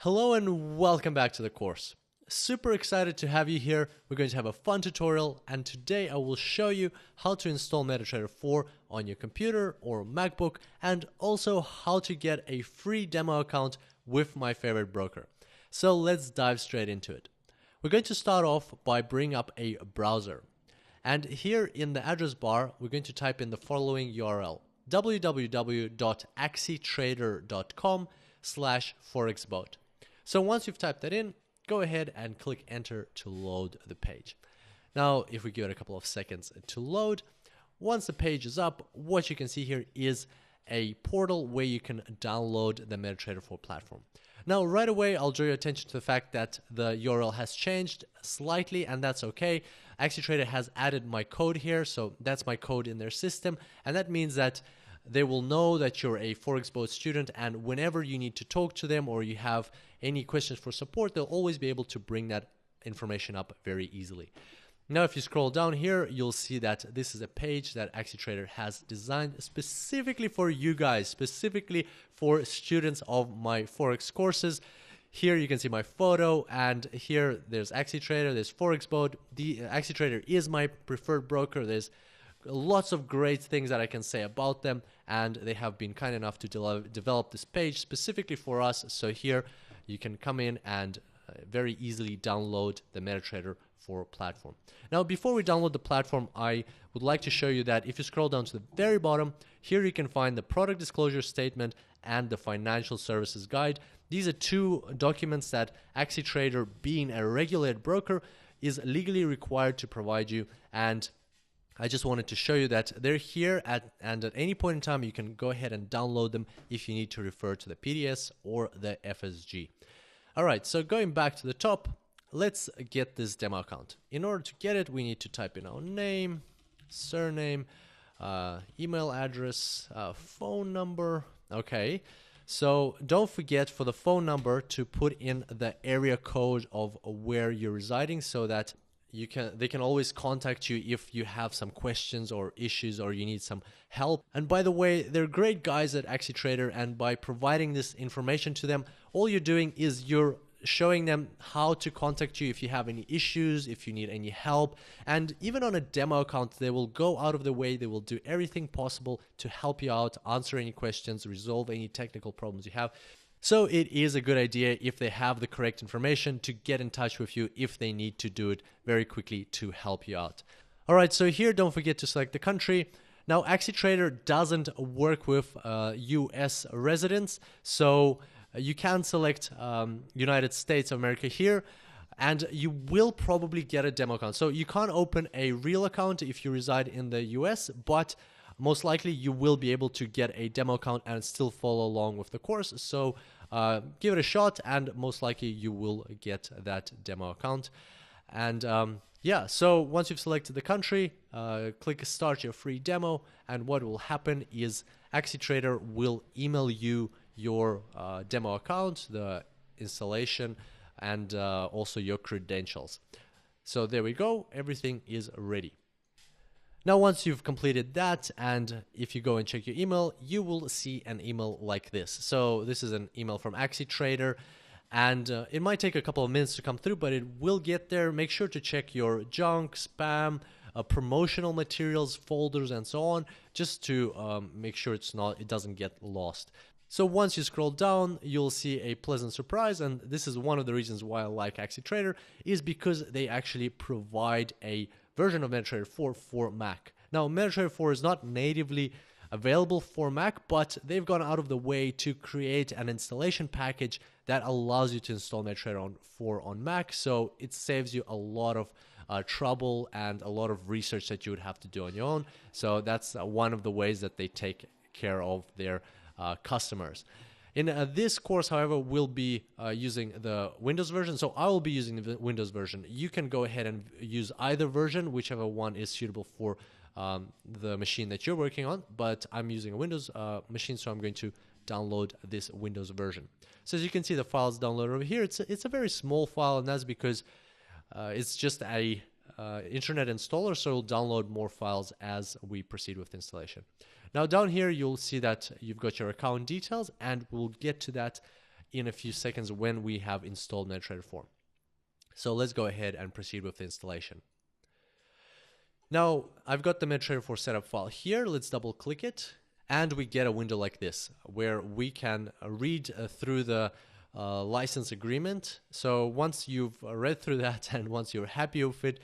Hello and welcome back to the course. Super excited to have you here. We're going to have a fun tutorial, and today I will show you how to install MetaTrader 4 on your computer or MacBook, and also how to get a free demo account with my favorite broker. So let's dive straight into it. We're going to start off by bringing up a browser. And here in the address bar, we're going to type in the following URL: www.axitrader.com/forexbot. So once you've typed that in, go ahead and click enter to load the page. Now, if we give it a couple of seconds to load, once the page is up, what you can see here is a portal where you can download the MetaTrader 4 platform. Now, right away, I'll draw your attention to the fact that the URL has changed slightly, and that's okay. AxiTrader has added my code here, so that's my code in their system, and that means that they will know that you're a ForexBot student, and whenever you need to talk to them or you have any questions for support, they'll always be able to bring that information up very easily. Now, if you scroll down here, you'll see that this is a page that AxiTrader has designed specifically for you guys, specifically for students of my Forex courses. Here you can see my photo, and here there's AxiTrader, there's ForexBot. The AxiTrader is my preferred broker. There's lots of great things that I can say about them, and they have been kind enough to develop this page specifically for us. So here you can come in and very easily download the MetaTrader 4 platform. Now, before we download the platform, I would like to show you that if you scroll down to the very bottom, here you can find the product disclosure statement and the financial services guide. These are two documents that AxiTrader, being a regulated broker, is legally required to provide you, and I just wanted to show you that they're here and at any point in time you can go ahead and download them if you need to refer to the PDS or the FSG. Alright, so going back to the top, let's get this demo account. In order to get it, we need to type in our name, surname, email address, phone number. Okay, so don't forget for the phone number to put in the area code of where you're residing, so that they can always contact you if you have some questions or issues or you need some help. And by the way, they're great guys at AxiTrader, and by providing this information to them, all you're doing is you're showing them how to contact you if you have any issues, if you need any help. And even on a demo account, they will go out of their way, they will do everything possible to help you out, answer any questions, resolve any technical problems you have. So it is a good idea, if they have the correct information, to get in touch with you if they need to do it very quickly to help you out. Alright, so here don't forget to select the country. Now, AxiTrader doesn't work with US residents, so you can select United States of America here, and you will probably get a demo account. So you can't open a real account if you reside in the US, but most likely you will be able to get a demo account and still follow along with the course. So give it a shot, and most likely you will get that demo account. And yeah, so once you've selected the country, click start your free demo, and what will happen is AxiTrader will email you your demo account, the installation, and also your credentials. So there we go, everything is ready. Now, once you've completed that, and if you go and check your email, you will see an email like this. So this is an email from AxiTrader, and it might take a couple of minutes to come through, but it will get there. Make sure to check your junk, spam, promotional materials, folders, and so on, just to make sure it doesn't get lost. So once you scroll down, you'll see a pleasant surprise, and this is one of the reasons why I like AxiTrader, is because they actually provide a version of MetaTrader 4 for Mac. Now, MetaTrader 4 is not natively available for Mac, but they've gone out of the way to create an installation package that allows you to install MetaTrader 4 on Mac, so it saves you a lot of trouble and a lot of research that you would have to do on your own. So that's one of the ways that they take care of their customers. In this course, however, we'll be using the Windows version, so I will be using the Windows version. You can go ahead and use either version, whichever one is suitable for the machine that you're working on, but I'm using a Windows machine, so I'm going to download this Windows version. So as you can see, the file's downloaded over here. It's a very small file, and that's because it's just a internet installer, so it'll download more files as we proceed with installation. Now down here, you'll see that you've got your account details, and we'll get to that in a few seconds when we have installed MetaTrader 4. So let's go ahead and proceed with the installation. Now, I've got the MetaTrader 4 setup file here. Let's double click it. And we get a window like this where we can read through the license agreement. So once you've read through that and once you're happy with it,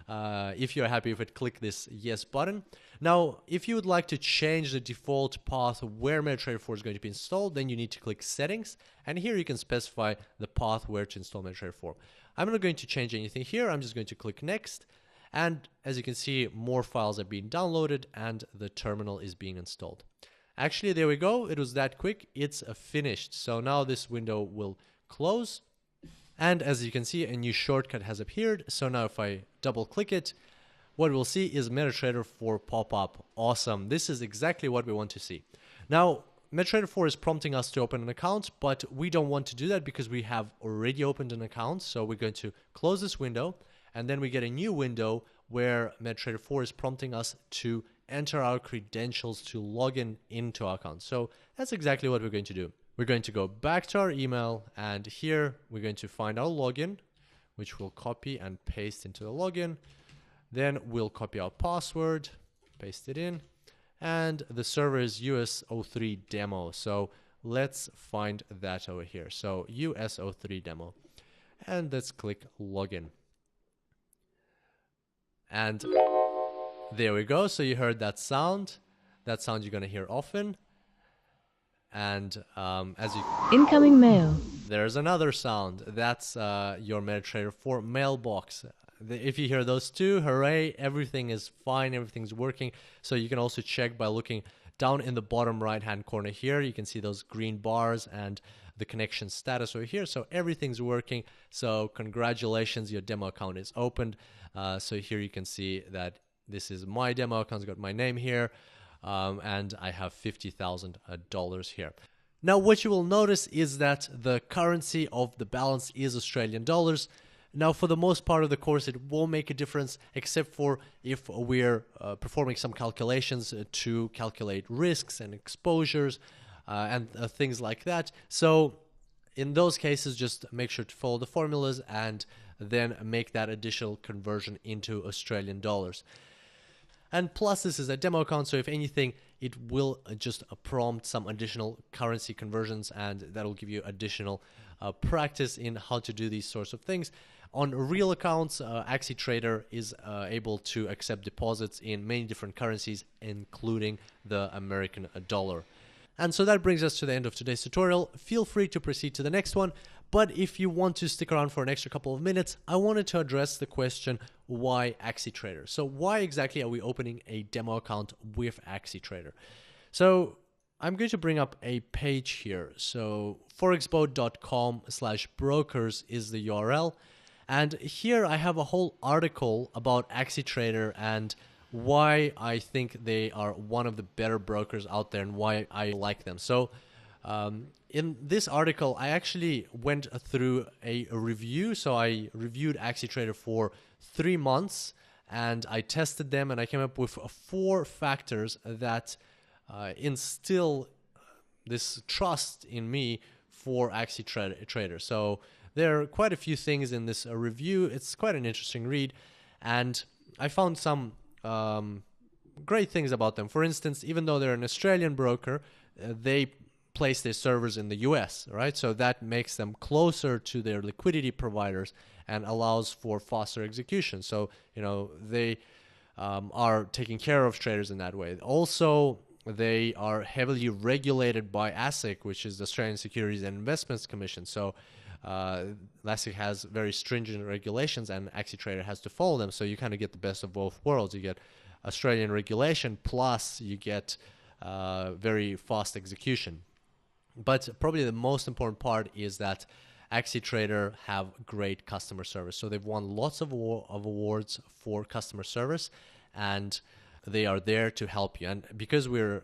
if you're happy with it, click this yes button. Now, if you would like to change the default path where MetaTrader 4 is going to be installed, then you need to click settings. And here you can specify the path where to install MetaTrader 4. I'm not going to change anything here. I'm just going to click next. And as you can see, more files are being downloaded and the terminal is being installed. Actually, there we go. It was that quick. It's finished. So now this window will close. And as you can see, a new shortcut has appeared. So now if I double click it, what we'll see is MetaTrader 4 pop up. Awesome. This is exactly what we want to see. Now, MetaTrader 4 is prompting us to open an account, but we don't want to do that because we have already opened an account. So we're going to close this window, and then we get a new window where MetaTrader 4 is prompting us to enter our credentials to log into our account. So that's exactly what we're going to do. We're going to go back to our email, and here we're going to find our login, which we'll copy and paste into the login. Then we'll copy our password, paste it in, and the server is US03 demo. So let's find that over here. So US03 demo, and let's click login. And there we go. So you heard that sound. That sound you're going to hear often. And as you incoming mail. There's another sound. That's your MetaTrader 4 mailbox. If you hear those two, hooray, everything is fine, everything's working. So you can also check by looking down in the bottom right-hand corner here. You can see those green bars and the connection status over here. So everything's working. So congratulations, your demo account is opened. So here you can see that this is my demo account. It's got my name here. And I have $50,000 here. Now, what you will notice is that the currency of the balance is Australian dollars. Now, for the most part of the course, it won't make a difference, except for if we're performing some calculations to calculate risks and exposures and things like that. So in those cases, just make sure to follow the formulas and then make that additional conversion into Australian dollars. And plus, this is a demo account, so if anything, it will just prompt some additional currency conversions, and that'll give you additional practice in how to do these sorts of things. On real accounts, AxiTrader is able to accept deposits in many different currencies, including the American dollar. And so that brings us to the end of today's tutorial. Feel free to proceed to the next one. But if you want to stick around for an extra couple of minutes, I wanted to address the question, why AxiTrader? So why exactly are we opening a demo account with AxiTrader? So I'm going to bring up a page here. So forexboat.com/brokers is the URL. And here I have a whole article about AxiTrader and why I think they are one of the better brokers out there and why I like them. So in this article, I actually went through a review. So I reviewed AxiTrader for 3 months and I tested them, and I came up with 4 factors that instill this trust in me for AxiTrader. So there are quite a few things in this review. It's quite an interesting read, and I found some great things about them. For instance, even though they're an Australian broker, they place their servers in the US, right? So that makes them closer to their liquidity providers and allows for faster execution. So, you know, they are taking care of traders in that way. Also, they are heavily regulated by ASIC, which is the Australian Securities and Investments Commission. So ASIC has very stringent regulations, and AxiTrader has to follow them. So you kind of get the best of both worlds. You get Australian regulation, plus you get very fast execution. But probably the most important part is that AxiTrader have great customer service. So they've won lots of awards for customer service, and they are there to help you. And because we're,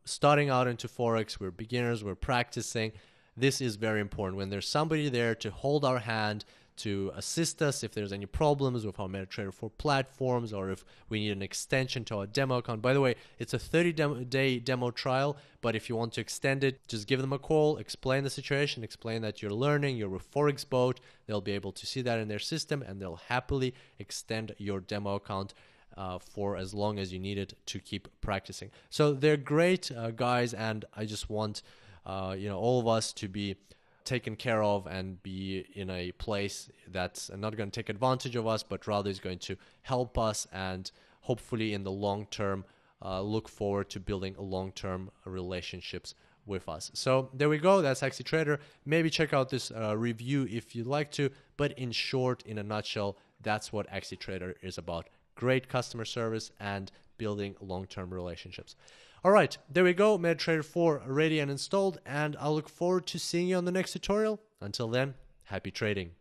starting out into Forex, we're beginners, we're practicing, this is very important. When there's somebody there to hold our hand, to assist us if there's any problems with our MetaTrader 4 platforms, or if we need an extension to our demo account. By the way, it's a 30-day demo trial, but if you want to extend it, just give them a call, explain the situation, explain that you're learning, you're with Forex Boat. They'll be able to see that in their system, and they'll happily extend your demo account for as long as you need it to keep practicing. So they're great guys, and I just want all of us to be taken care of and be in a place that's not going to take advantage of us, but rather is going to help us, and hopefully in the long term look forward to building long-term relationships with us. So there we go. That's AxiTrader. Maybe check out this review if you'd like to, but in short, in a nutshell, that's what AxiTrader is about. Great customer service and building long-term relationships. All right, there we go. MetaTrader 4 ready and installed, and I'll look forward to seeing you on the next tutorial. Until then, happy trading.